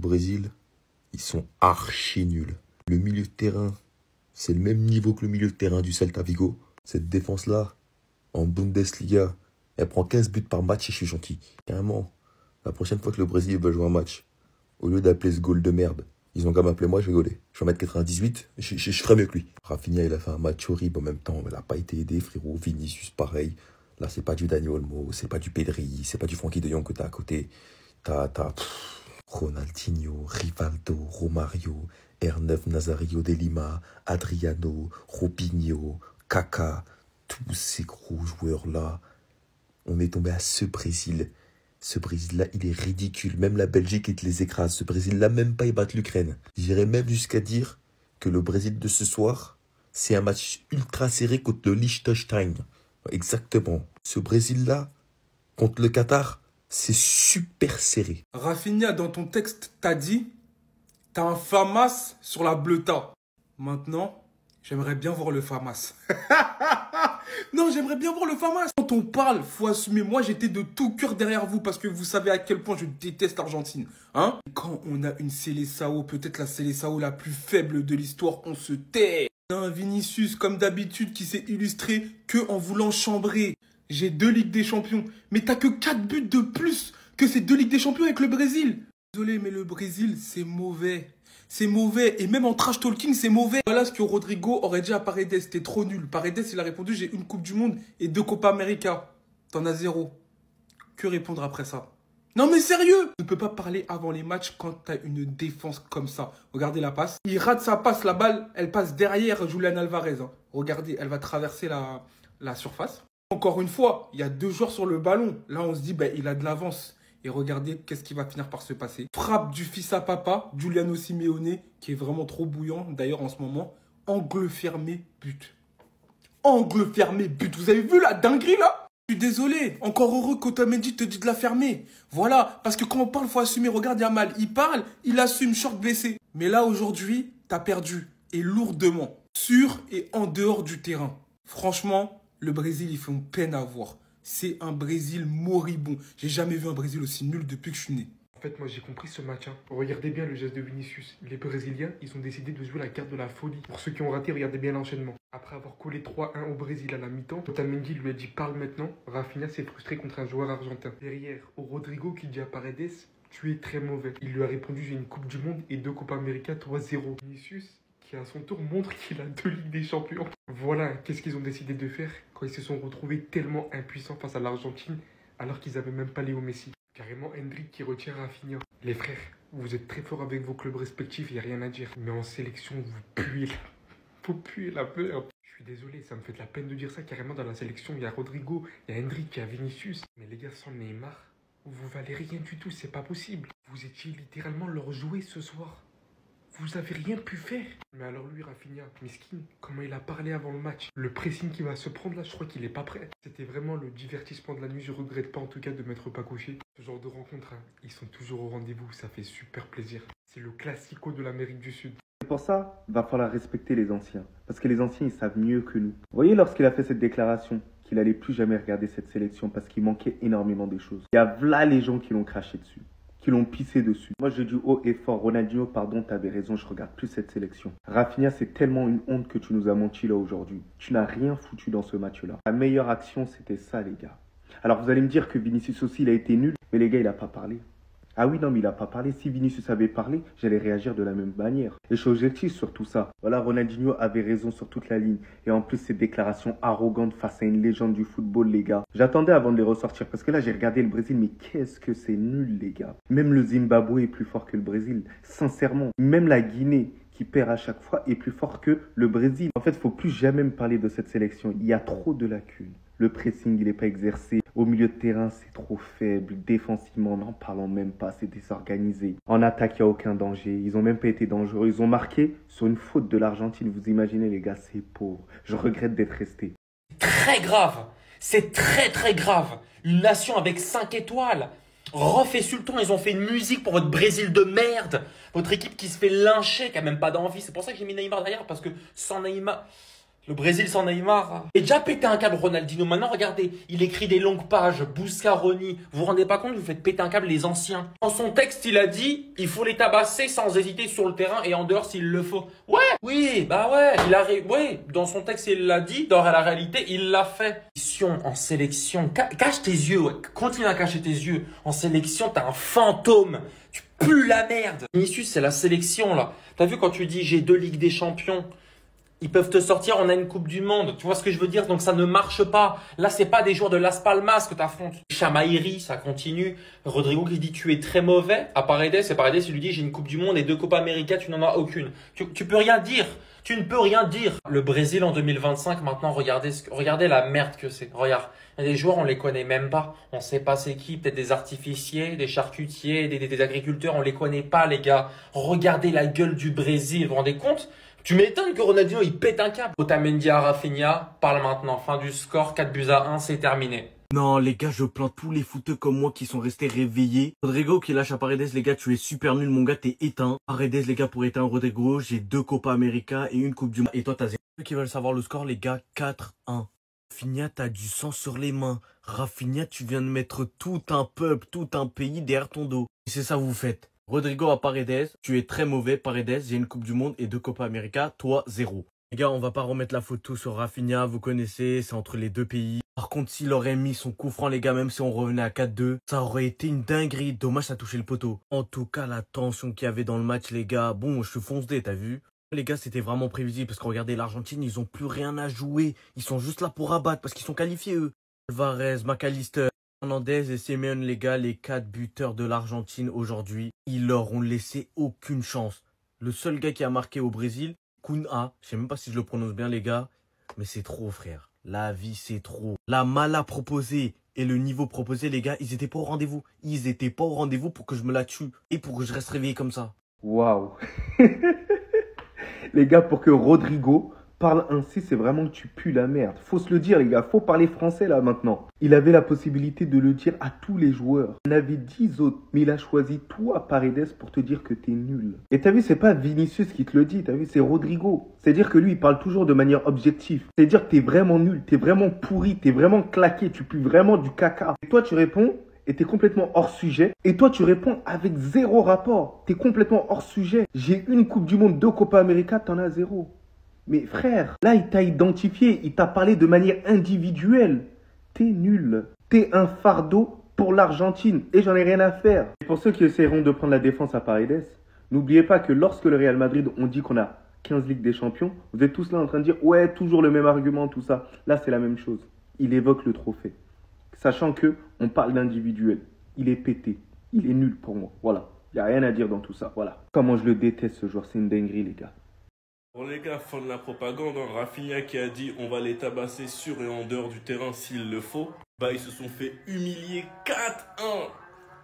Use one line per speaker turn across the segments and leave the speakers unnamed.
Brésil, ils sont archi nuls. Le milieu de terrain, c'est le même niveau que le milieu de terrain du Celta Vigo. Cette défense-là, en Bundesliga, elle prend 15 buts par match et je suis gentil. Carrément, la prochaine fois que le Brésil va jouer un match, au lieu d'appeler ce goal de merde, ils ont qu'à m'appeler moi, je vais rigoler. Je vais mettre 98, je ferai mieux que lui. Rafinha, il a fait un match horrible en même temps, mais il n'a pas été aidé, frérot. Vinicius, pareil. Là, c'est pas du Dani Olmo, c'est pas du Pedri, c'est pas du Frenkie de Jong que t'as à côté. T'as Ronaldinho, Rivaldo, Romario, R9 Nazario de Lima, Adriano, Robinho, Kaka, tous ces gros joueurs-là. On est tombé à ce Brésil. Ce Brésil-là, il est ridicule. Même la Belgique, il te les écrase. Ce Brésil-là, même pas, il bat l'Ukraine. J'irais même jusqu'à dire que le Brésil de ce soir, c'est un match ultra serré contre le Liechtenstein. Exactement. Ce Brésil-là, contre le Qatar, c'est super serré.
Rafinha, dans ton texte, t'as dit, t'as un FAMAS sur la Bleuta. Maintenant, j'aimerais bien voir le FAMAS. Non, j'aimerais bien voir le FAMAS. Quand on parle, faut assumer. Moi, j'étais de tout cœur derrière vous parce que vous savez à quel point je déteste l'Argentine. Hein? Quand on a une Seleção, peut-être la Seleção la plus faible de l'histoire, on se tait. On a un Vinicius, comme d'habitude, qui s'est illustré que en voulant chambrer. J'ai 2 Ligues des Champions. Mais t'as que 4 buts de plus que ces 2 Ligues des Champions avec le Brésil. Désolé, mais le Brésil, c'est mauvais. C'est mauvais. Et même en trash talking, c'est mauvais. Voilà ce que Rodrigo aurait dit à Paredes. T'es trop nul. Paredes, il a répondu, j'ai une Coupe du Monde et 2 Copa América. T'en as 0. Que répondre après ça? Non mais sérieux! Tu ne peux pas parler avant les matchs quand t'as une défense comme ça. Regardez la passe. Il rate sa passe, la balle, elle passe derrière Julian Alvarez. Hein. Regardez, elle va traverser la surface. Encore une fois, il y a 2 joueurs sur le ballon. Là, on se dit, ben, il a de l'avance. Et regardez qu'est-ce qui va finir par se passer. Frappe du fils à papa, Giuliano Simeone, qui est vraiment trop bouillant, d'ailleurs, en ce moment. Angle fermé, but. Angle fermé, but. Vous avez vu la dinguerie, là? Je suis désolé. Encore heureux qu'Otamendi te dit de la fermer. Voilà. Parce que quand on parle, il faut assumer. Regarde Yamal. Il parle, il assume, short blessé. Mais là, aujourd'hui, t'as perdu. Et lourdement. Sur et en dehors du terrain. Franchement, le Brésil, ils font peine à voir. C'est un Brésil moribond. J'ai jamais vu un Brésil aussi nul depuis que je suis né.
En fait, moi, j'ai compris ce match. Regardez bien le geste de Vinicius. Les Brésiliens, ils ont décidé de jouer la carte de la folie. Pour ceux qui ont raté, regardez bien l'enchaînement. Après avoir collé 3-1 au Brésil à la mi-temps, Otamendi lui a dit « parle maintenant ». Rafinha s'est frustré contre un joueur argentin. Derrière, au Rodrigo qui dit à Paredes « tu es très mauvais ». Il lui a répondu « j'ai une Coupe du Monde et 2 Copa América, 3-0 ». Vinicius, qui à son tour montre qu'il a 2 Ligues des Champions. Voilà, qu'est-ce qu'ils ont décidé de faire quand ils se sont retrouvés tellement impuissants face à l'Argentine alors qu'ils n'avaient même pas Léo Messi. Carrément Hendrick qui retient Rafinha. Les frères, vous êtes très forts avec vos clubs respectifs, il n'y a rien à dire. Mais en sélection, vous puez la peur. Je suis désolé, ça me fait de la peine de dire ça. Carrément dans la sélection, il y a Rodrigo, il y a Hendrick, il y a Vinicius. Mais les gars, sans Neymar, vous valez rien du tout, c'est pas possible. Vous étiez littéralement leur jouet ce soir. Vous avez rien pu faire. Mais alors lui, Rafinha, miskin, comment il a parlé avant le match. Le pressing qu'il va se prendre là, je crois qu'il est pas prêt. C'était vraiment le divertissement de la nuit. Je regrette pas en tout cas de m'être pas couché. Ce genre de rencontres, ils sont toujours au rendez-vous. Ça fait super plaisir. C'est le classico de l'Amérique du Sud.
C'est pour ça, il va falloir respecter les anciens. Parce que les anciens, ils savent mieux que nous. Vous voyez, lorsqu'il a fait cette déclaration, qu'il allait plus jamais regarder cette sélection parce qu'il manquait énormément des choses. Il y a là les gens qui l'ont craché dessus. Qui l'ont pissé dessus. Moi, je dis haut et fort, Ronaldinho, pardon, t'avais raison, je regarde plus cette sélection. Rafinha, c'est tellement une honte que tu nous as menti là aujourd'hui. Tu n'as rien foutu dans ce match-là. La meilleure action, c'était ça, les gars. Alors, vous allez me dire que Vinicius aussi, il a été nul, mais les gars, il n'a pas parlé. Ah oui, non, mais il n'a pas parlé. Si Vinicius avait parlé, j'allais réagir de la même manière. Et je suis objectif sur tout ça. Voilà, Ronaldinho avait raison sur toute la ligne. Et en plus, ces déclarations arrogantes face à une légende du football, les gars. J'attendais avant de les ressortir. Parce que là, j'ai regardé le Brésil, mais qu'est-ce que c'est nul, les gars. Même le Zimbabwe est plus fort que le Brésil. Sincèrement. Même la Guinée, qui perd à chaque fois, est plus fort que le Brésil. En fait, il ne faut plus jamais me parler de cette sélection. Il y a trop de lacunes. Le pressing, il n'est pas exercé. Au milieu de terrain, c'est trop faible. Défensivement, n'en parlons même pas, c'est désorganisé. En attaque, il n'y a aucun danger. Ils n'ont même pas été dangereux. Ils ont marqué sur une faute de l'Argentine. Vous imaginez, les gars, c'est pauvre. Je regrette d'être resté.
Très grave. C'est très très grave. Une nation avec 5 étoiles. Rof et Sultan, ils ont fait une musique pour votre Brésil de merde. Votre équipe qui se fait lyncher, qui a même pas d'envie. C'est pour ça que j'ai mis Neymar derrière, parce que sans Neymar... Le Brésil sans Neymar. Et déjà pété un câble Ronaldinho. Maintenant, regardez, il écrit des longues pages. Bouscaroni. Vous vous rendez pas compte, vous faites péter un câble les anciens. Dans son texte, il a dit, il faut les tabasser sans hésiter sur le terrain et en dehors s'il le faut. Ouais, oui, bah ouais, oui, dans son texte, il l'a dit. Dans la réalité, il l'a fait. En sélection, cache tes yeux, ouais. Continue à cacher tes yeux. En sélection, t'as un fantôme. Tu pues la merde. Vinicius, c'est la sélection, là. T'as vu quand tu dis, j'ai 2 Ligues des Champions? Ils peuvent te sortir, on a une Coupe du Monde. Tu vois ce que je veux dire? Donc ça ne marche pas. Là, c'est pas des joueurs de Las Palmas que t'affrontes. Chamairi, ça continue. Rodrigo qui dit tu es très mauvais à Paredes. Et Paredes, il lui dit j'ai une Coupe du Monde et 2 Copa América, tu n'en as aucune. Tu peux rien dire. Tu ne peux rien dire. Le Brésil en 2025, maintenant, regardez la merde que c'est. Regarde. Il y a des joueurs, on les connaît même pas. On sait pas c'est qui. Peut-être des artificiers, des charcutiers, des agriculteurs. On les connaît pas, les gars. Regardez la gueule du Brésil. Vous vous rendez compte? Tu m'étonnes que Ronaldinho, il pète un câble. Otamendi à Rafinha, parle maintenant. Fin du score, 4-1, c'est terminé.
Non, les gars, je plante tous les footeux comme moi qui sont restés réveillés. Rodrigo qui lâche à Paredes, les gars, tu es super nul, mon gars, t'es éteint. Paredes, les gars, pour éteindre Rodrigo, j'ai 2 Copa América et une Coupe du Monde. Et toi, t'as 0. Ceux qui veulent savoir le score, les gars, 4-1. Rafinha, t'as du sang sur les mains. Rafinha, tu viens de mettre tout un peuple, tout un pays derrière ton dos. Et c'est ça que vous faites. Rodrigo à Paredes, tu es très mauvais, Paredes, j'ai une Coupe du Monde et 2 Copa América, toi 0. Les gars, on va pas remettre la photo sur Rafinha, vous connaissez, c'est entre les deux pays. Par contre, s'il aurait mis son coup franc, les gars, même si on revenait à 4-2, ça aurait été une dinguerie. Dommage, ça a touché le poteau. En tout cas, la tension qu'il y avait dans le match, les gars, bon, je suis foncé, t'as vu? Les gars, c'était vraiment prévisible parce que regardez, l'Argentine, ils ont plus rien à jouer. Ils sont juste là pour abattre parce qu'ils sont qualifiés, eux. Alvarez, McAllister, Fernandez et Simeone, les gars, les 4 buteurs de l'Argentine aujourd'hui, ils leur ont laissé aucune chance. Le seul gars qui a marqué au Brésil, Cunha, je sais même pas si je le prononce bien, les gars, mais c'est trop, frère. La vie, c'est trop. La mala proposée et le niveau proposé, les gars, ils étaient pas au rendez-vous. Ils étaient pas au rendez-vous pour que je me la tue et pour que je reste réveillé comme ça.
Waouh. Les gars, pour que Rodrigo parle ainsi, c'est vraiment que tu pues la merde. Faut se le dire, les gars. Faut parler français, là, maintenant. Il avait la possibilité de le dire à tous les joueurs. Il en avait 10 autres. Mais il a choisi toi, Paredes, pour te dire que t'es nul. Et t'as vu, c'est pas Vinicius qui te le dit. T'as vu, c'est Rodrigo. C'est-à-dire que lui, il parle toujours de manière objective. C'est-à-dire que t'es vraiment nul. T'es vraiment pourri. T'es vraiment claqué. Tu pues vraiment du caca. Et toi, tu réponds et t'es complètement hors sujet. Et toi, tu réponds avec 0 rapport. T'es complètement hors sujet. J'ai une Coupe du Monde, 2 Copa América, t'en as 0. Mais frère, là, il t'a identifié, il t'a parlé de manière individuelle. T'es nul. T'es un fardeau pour l'Argentine et j'en ai rien à faire. Et pour ceux qui essaieront de prendre la défense à Paredes, n'oubliez pas que lorsque le Real Madrid, on dit qu'on a 15 Ligues des Champions, vous êtes tous là en train de dire « Ouais, toujours le même argument, tout ça ». Là, c'est la même chose. Il évoque le trophée. Sachant que on parle d'individuel. Il est pété. Il est nul pour moi. Voilà. Il n'y a rien à dire dans tout ça. Voilà. Comment je le déteste ce joueur. C'est une dinguerie, les gars.
Bon les gars, fin de la propagande, hein. Rafinha qui a dit on va les tabasser sur et en dehors du terrain s'il le faut. Bah ils se sont fait humilier 4-1.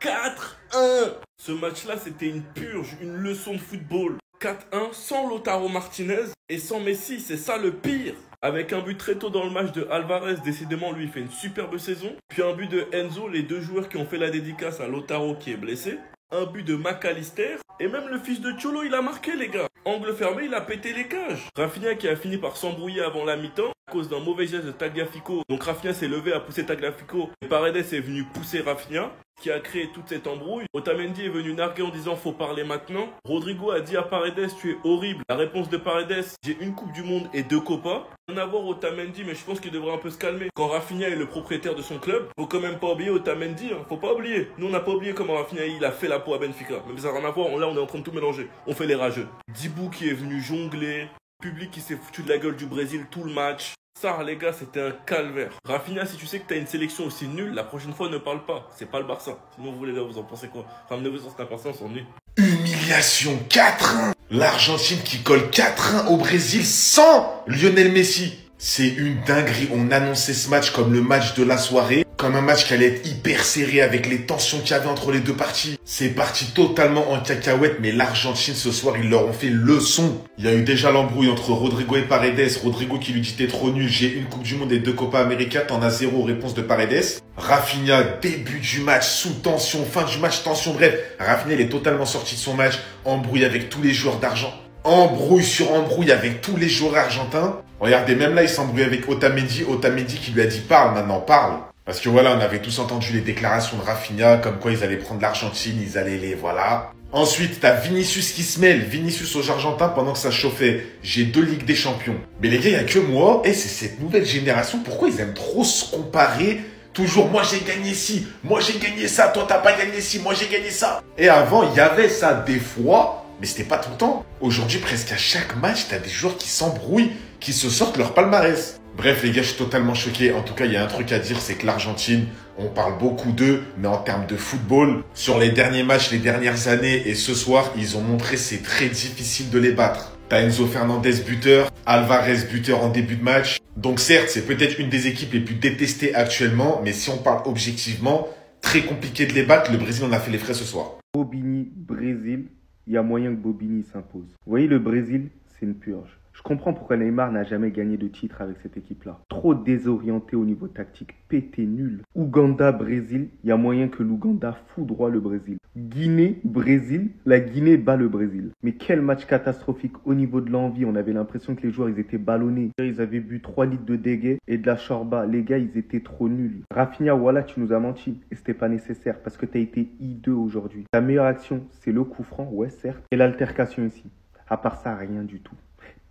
4-1. Ce match-là, c'était une purge, une leçon de football. 4-1 sans Lautaro Martinez et sans Messi, c'est ça le pire. Avec un but très tôt dans le match de Alvarez, décidément lui il fait une superbe saison. Puis un but de Enzo, les 2 joueurs qui ont fait la dédicace à Lautaro qui est blessé. Un but de McAllister. Et même le fils de Cholo, il a marqué les gars. Angle fermé, il a pété les cages. Rafinha qui a fini par s'embrouiller avant la mi-temps à cause d'un mauvais geste de Tagliafico. Donc Rafinha s'est levé à pousser Tagliafico. Et Paredes est venu pousser Rafinha, qui a créé toute cette embrouille. Otamendi est venu narguer en disant faut parler maintenant. Rodrigo a dit à Paredes tu es horrible. La réponse de Paredes, j'ai une Coupe du Monde et 2 Copas. On a voir Otamendi, mais je pense qu'il devrait un peu se calmer. Quand Rafinha est le propriétaire de son club, faut quand même pas oublier Otamendi, hein. Faut pas oublier. Nous on n'a pas oublié comment Rafinha il a fait la peau à Benfica. Mais ça n'a rien à voir, là on est en train de tout mélanger. On fait les rageux. Dibou qui est venu jongler. Public qui s'est foutu de la gueule du Brésil tout le match. Ça, les gars, c'était un calvaire. Rafinha, si tu sais que t'as une sélection aussi nulle, la prochaine fois, ne parle pas. C'est pas le Barça. Sinon, vous, les gars, vous en pensez quoi? Ramenez-vous sur cette Barça, on s'ennuie.
Humiliation 4-1. L'Argentine qui colle 4-1 au Brésil sans Lionel Messi. C'est une dinguerie. On annonçait ce match comme le match de la soirée. Comme un match qui allait être hyper serré avec les tensions qu'il y avait entre les deux parties. C'est parti totalement en cacahuète, mais l'Argentine ce soir, ils leur ont fait leçon. Il y a eu déjà l'embrouille entre Rodrigo et Paredes. Rodrigo qui lui dit t'es trop nul, j'ai une Coupe du Monde et 2 Copa América, t'en as 0, réponse de Paredes. Rafinha, début du match, sous tension, fin du match, tension, bref. Rafinha, il est totalement sorti de son match, embrouille avec tous les joueurs d'argent.
embrouille sur embrouille avec tous les joueurs argentins. Regardez, même là, il s'embrouille avec Otamendi. Otamendi qui lui a dit parle maintenant, parle. Parce que voilà, on avait tous entendu les déclarations de Rafinha, comme quoi ils allaient prendre l'Argentine, ils allaient les... Voilà. Ensuite, t'as Vinicius qui se mêle. Vinicius aux Argentins pendant que ça chauffait. J'ai 2 Ligues des Champions. Mais les gars, il n'y a que moi. Et c'est cette nouvelle génération. Pourquoi ils aiment trop se comparer? Toujours, moi j'ai gagné ci, moi j'ai gagné ça, toi t'as pas gagné ci, moi j'ai gagné ça. Et avant, il y avait ça des fois, mais c'était pas tout le temps. Aujourd'hui, presque à chaque match, t'as des joueurs qui s'embrouillent, qui se sortent leur palmarès. Bref, les gars, je suis totalement choqué. En tout cas, il y a un truc à dire, c'est que l'Argentine, on parle beaucoup d'eux, mais en termes de football, sur les derniers matchs, les dernières années et ce soir, ils ont montré que c'est très difficile de les battre. T'as Enzo Fernandez buteur, Alvarez buteur en début de match. Donc certes, c'est peut-être une des équipes les plus détestées actuellement, mais si on parle objectivement, très compliqué de les battre. Le Brésil en a fait les frais ce soir.
Bobigny, Brésil, il y a moyen que Bobigny s'impose. Vous voyez, le Brésil, c'est une purge. Je comprends pourquoi Neymar n'a jamais gagné de titre avec cette équipe-là. Trop désorienté au niveau tactique, pété nul. Ouganda, Brésil, il y a moyen que l'Ouganda foudroie le Brésil. Guinée, Brésil, la Guinée bat le Brésil. Mais quel match catastrophique au niveau de l'envie. On avait l'impression que les joueurs, ils étaient ballonnés. Ils avaient bu 3 litres de déguet et de la chorba. Les gars, ils étaient trop nuls. Rafinha, voilà, tu nous as menti. Et c'était pas nécessaire parce que tu as été hideux aujourd'hui. Ta meilleure action, c'est le coup franc, ouais, certes. Et l'altercation ici. À part ça, rien du tout.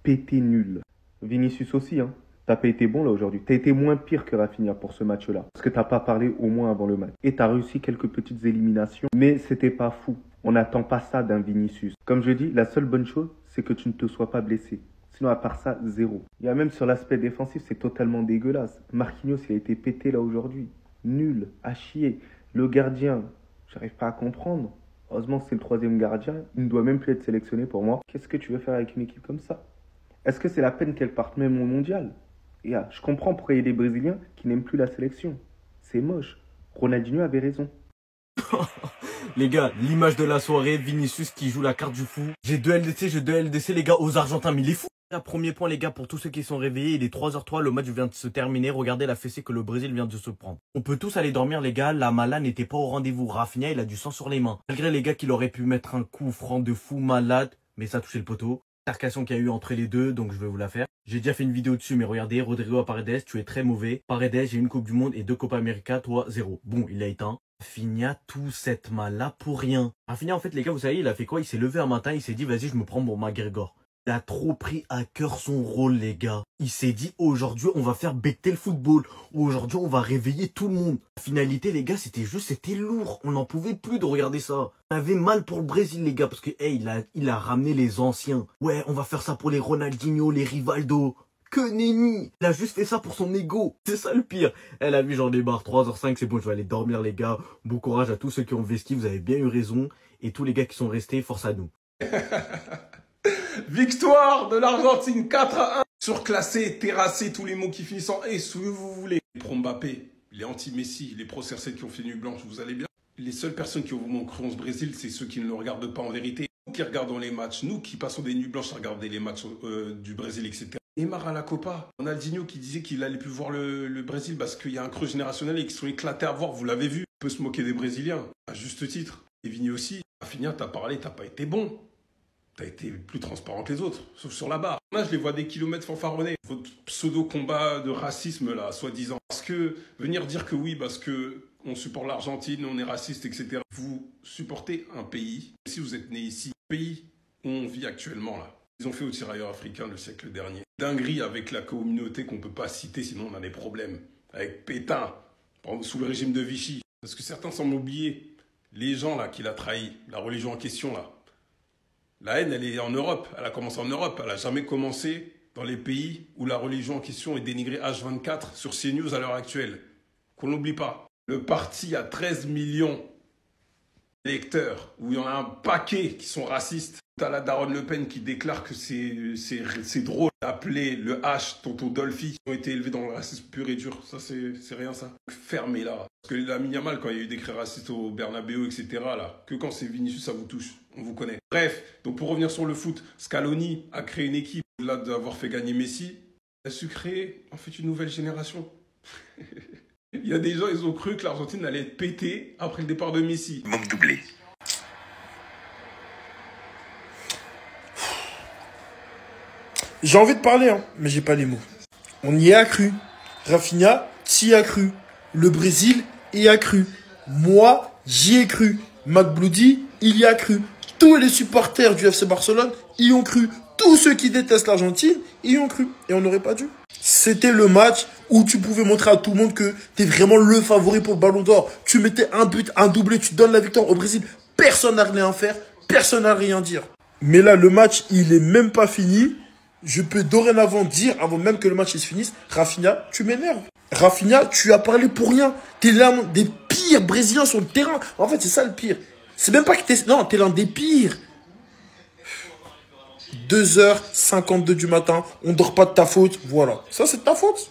Pété nul. Vinicius aussi, hein. T'as pas été bon là aujourd'hui. T'as été moins pire que Rafinha pour ce match-là. Parce que t'as pas parlé au moins avant le match. Et t'as réussi quelques petites éliminations. Mais c'était pas fou. On n'attend pas ça d'un Vinicius. Comme je dis, la seule bonne chose, c'est que tu ne te sois pas blessé. Sinon, à part ça, zéro. Il y a même sur l'aspect défensif, c'est totalement dégueulasse. Marquinhos, il a été pété là aujourd'hui. Nul, à chier. Le gardien, j'arrive pas à comprendre. Heureusement que c'est le 3e gardien. Il ne doit même plus être sélectionné pour moi. Qu'est-ce que tu veux faire avec une équipe comme ça? Est-ce que c'est la peine qu'elle parte même au mondial? Et je comprends pourquoi il y a des Brésiliens qui n'aiment plus la sélection. C'est moche. Ronaldinho avait raison.
Les gars, l'image de la soirée, Vinicius qui joue la carte du fou. J'ai 2 LDC, les gars, aux Argentins, mais il est fou. Premier point, les gars, pour tous ceux qui sont réveillés, il est 3h03, le match vient de se terminer. Regardez la fessée que le Brésil vient de se prendre. On peut tous aller dormir, les gars. La Mala n'était pas au rendez-vous. Rafinha, il a du sang sur les mains. Malgré les gars qu'il aurait pu mettre un coup franc de fou malade, mais ça a touché le poteau. Altercation qu'il y a eu entre les deux, donc je vais vous la faire. J'ai déjà fait une vidéo dessus, mais regardez, Rodrigo à Paredes, tu es très mauvais. Paredes, j'ai une Coupe du Monde et 2 Copa América, toi 0. Bon, il a éteint. Rafinha, tout cette mal-là pour rien. Rafinha, en fait, les gars, vous savez, il a fait quoi? Il s'est levé un matin, il s'est dit, vas-y, je me prends mon McGregor. Il a trop pris à cœur son rôle, les gars. Il s'est dit, aujourd'hui, on va faire becter le football. Aujourd'hui, on va réveiller tout le monde. La finalité, les gars, c'était lourd. On n'en pouvait plus de regarder ça. On avait mal pour le Brésil, les gars, parce que, hey, il a ramené les anciens. Ouais, on va faire ça pour les Ronaldinho, les Rivaldo. Que nenni! Il a juste fait ça pour son ego. C'est ça le pire. Elle a vu, j'en ai marre. 3h05, c'est bon, je vais aller dormir, les gars. Bon courage à tous ceux qui ont vesti, vous avez bien eu raison. Et tous les gars qui sont restés, force à nous.
Victoire de l'Argentine 4-1. Surclassé, terrassé, tous les mots qui finissent en et, ce que vous voulez. Les pro-Mbappé, les anti-Messi, les pro-CR7 qui ont fait nuit blanche, vous allez bien? Les seules personnes qui ont vraiment cru en ce Brésil, c'est ceux qui ne le regardent pas en vérité. Nous qui regardons les matchs, nous qui passons des nuits blanches à regarder les matchs du Brésil, etc. Neymar à la Copa, Ronaldinho qui disait qu'il allait plus voir le Brésil parce qu'il y a un creux générationnel et qu'ils sont éclatés à voir, vous l'avez vu. On peut se moquer des Brésiliens, à juste titre. Et Vini aussi, Rafinha, t'as parlé, t'as pas été bon. T'as été plus transparent que les autres, sauf sur la barre. Là, je les vois des kilomètres fanfaronnés. Votre pseudo-combat de racisme, là, soi-disant. Parce que venir dire que oui, parce que on supporte l'Argentine, on est raciste, etc. Vous supportez un pays, si vous êtes né ici, un pays où on vit actuellement, là. Ils ont fait aux tirailleurs africains le siècle dernier. Dinguerie avec la communauté qu'on peut pas citer, sinon on a des problèmes. Avec Pétain, sous le régime de Vichy. Parce que certains semblent oublier les gens, là, qu'il a trahi, la religion en question, là. La haine, elle est en Europe. Elle a commencé en Europe. Elle n'a jamais commencé dans les pays où la religion en question est dénigrée H24 sur CNews à l'heure actuelle. Qu'on n'oublie pas. Le parti a 13 millions d'électeurs, où il y en a un paquet qui sont racistes. T'as la daronne Le Pen qui déclare que c'est drôle d'appeler le H tonton Dolphy, qui ont été élevés dans le racisme pur et dur. Ça, c'est rien, ça. Fermez-la. Parce que la Yamal, quand il y a eu des cris racistes au Bernabéu, etc., là, que quand c'est Vinicius, ça vous touche. On vous connaît. Bref, donc pour revenir sur le foot, Scaloni a créé une équipe, au-delà d'avoir fait gagner Messi, il a su créer, en fait, une nouvelle génération. Il y a des gens, ils ont cru que l'Argentine allait être pétée après le départ de Messi.
Manque doublé.
J'ai envie de parler, hein, mais j'ai pas les mots. On y a cru. Rafinha, t'y a cru. Le Brésil y a cru. Moi, j'y ai cru. McBloody, il y a cru. Tous les supporters du FC Barcelone y ont cru. Tous ceux qui détestent l'Argentine y ont cru. Et on n'aurait pas dû. C'était le match où tu pouvais montrer à tout le monde que t'es vraiment le favori pour le Ballon d'Or. Tu mettais un but, un doublé, tu donnes la victoire au Brésil. Personne n'a rien à faire. Personne n'a rien à dire. Mais là, le match, il est même pas fini. Je peux dorénavant dire, avant même que le match se finisse, Rafinha, tu m'énerves. Rafinha, tu as parlé pour rien. T'es l'un des pires Brésiliens sur le terrain. En fait, c'est ça le pire. C'est même pas que t'es... Non, t'es l'un des pires. 2h52 du matin, on dort pas de ta faute. Voilà. Ça, c'est de ta faute.